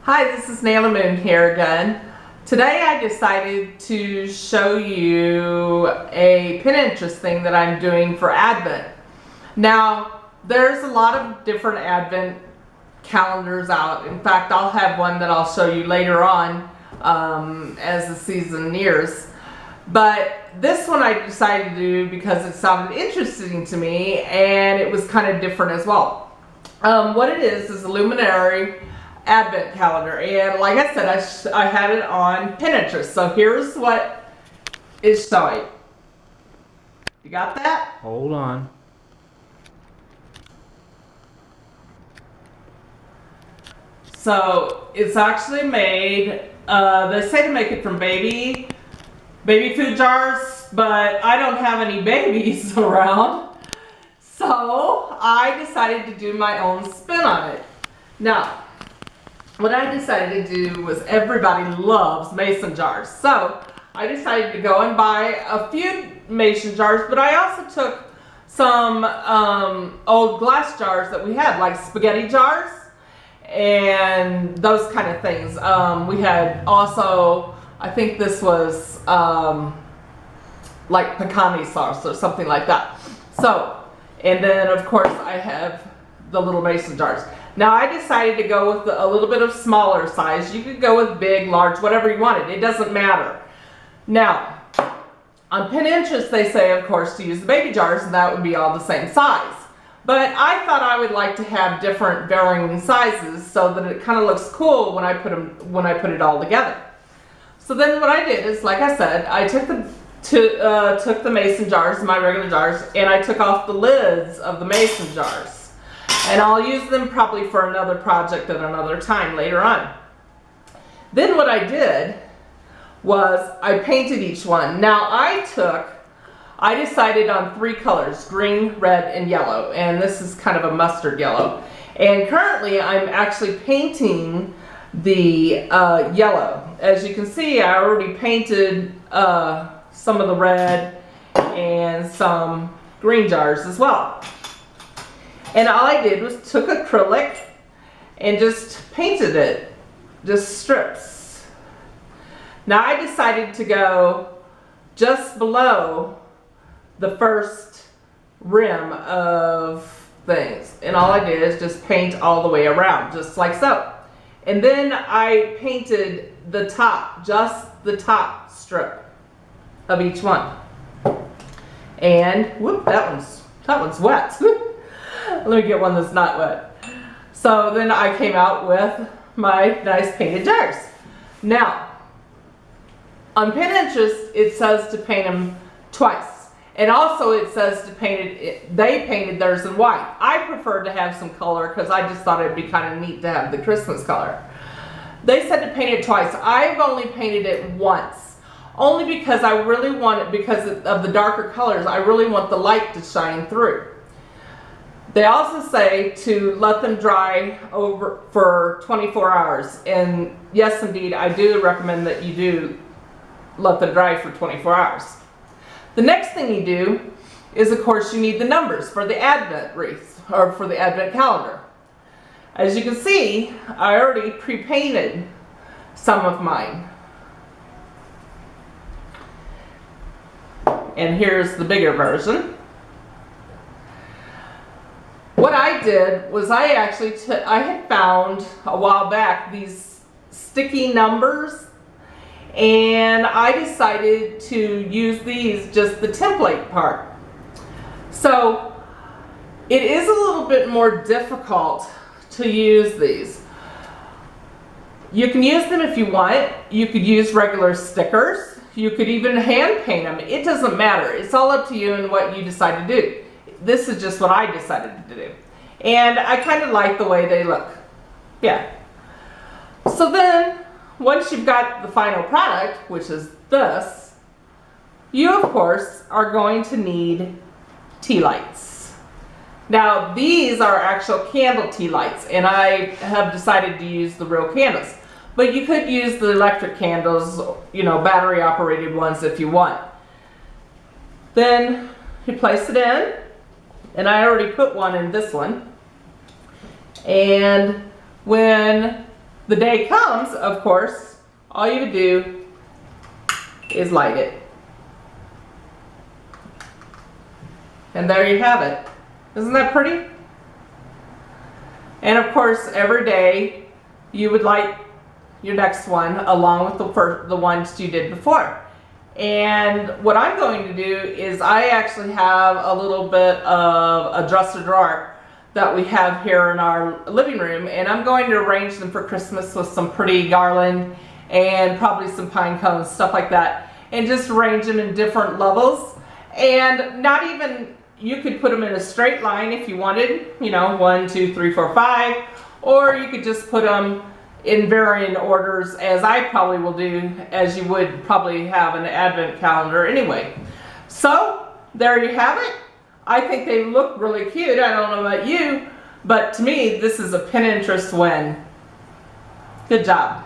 Hi, this is Naila Moon here again. Today I decided to show you a Pinterest thing that I'm doing for Advent. Now, there's a lot of different Advent calendars out. In fact, I'll have one that I'll show you later on as the season nears. But this one I decided to do because it sounded interesting to me and it was kind of different as well. What it is a Luminary Advent calendar, and like I said, I had it on Pinterest. So here's what it's showing. You got that? Hold on. So it's actually made, they say to make it from baby food jars, but I don't have any babies around. So I decided to do my own spin on it. Now, what I decided to do was everybody loves mason jars. So I decided to go and buy a few mason jars, but I also took some old glass jars that we had, like spaghetti jars and those kind of things. We had also, I think this was like pecani sauce or something like that. So, and then of course I have the little mason jars. Now I decided to go with a little bit of smaller size. You could go with big, large, whatever you wanted. It doesn't matter. Now, on Pinterest they say, of course, to use the baby jars, and that would be all the same size. But I thought I would like to have different varying sizes so that it kind of looks cool when I put it all together. So then what I did is, like I said, I took the mason jars, my regular jars, and I took off the lids of the mason jars. And I'll use them probably for another project at another time later on. Then what I did was I painted each one. Now I decided on 3 colors, green, red, and yellow. And this is kind of a mustard yellow. And currently I'm actually painting the yellow. As you can see, I already painted some of the red and some green jars as well. And all I did was took acrylic and just painted it, just strips. Now I decided to go just below the first rim of things. And all I did is just paint all the way around, just like so. And then I painted the top, just the top strip of each one. And whoop, that one's wet. Let me get one that's not wet. So then I came out with my nice painted jars. Now, on Pinterest it says to paint them twice. And also it says to paint it, they painted theirs in white. I prefer to have some color because I just thought it'd be kind of neat to have the Christmas color. They said to paint it twice. I've only painted it once. Only because I really want it, because of the darker colors, I really want the light to shine through. They also say to let them dry over for 24 hours. And yes, indeed, I do recommend that you do let them dry for 24 hours. The next thing you do is, of course, you need the numbers for the Advent wreath, or for the Advent calendar. As you can see, I already pre-painted some of mine. And here's the bigger version. What I did was I had found a while back these sticky numbers, and I decided to use these, just the template part. So it is a little bit more difficult to use these. You can use them if you want. You could use regular stickers. You could even hand paint them. It doesn't matter. It's all up to you and what you decide to do. This is just what I decided to do. And I kind of like the way they look. Yeah. So then, once you've got the final product, which is this, you of course are going to need tea lights. Now these are actual candle tea lights, and I have decided to use the real candles. But you could use the electric candles, you know, battery operated ones if you want. Then you place it in. And I already put one in this one. And when the day comes, of course, all you would do is light it. And there you have it. Isn't that pretty? And of course, every day you would light your next one along with the ones you did before. And what I'm going to do is I actually have a little bit of a dresser drawer that we have here in our living room, and I'm going to arrange them for Christmas with some pretty garland and probably some pine cones, stuff like that, and just arrange them in different levels. And not even, you could put them in a straight line if you wanted, you know, 1, 2, 3, 4, 5, or you could just put them in varying orders, as I probably will do, as you would probably have an advent calendar anyway. So there you have it. I think they look really cute. I don't know about you, but to me, this is a Pinterest win. Good job.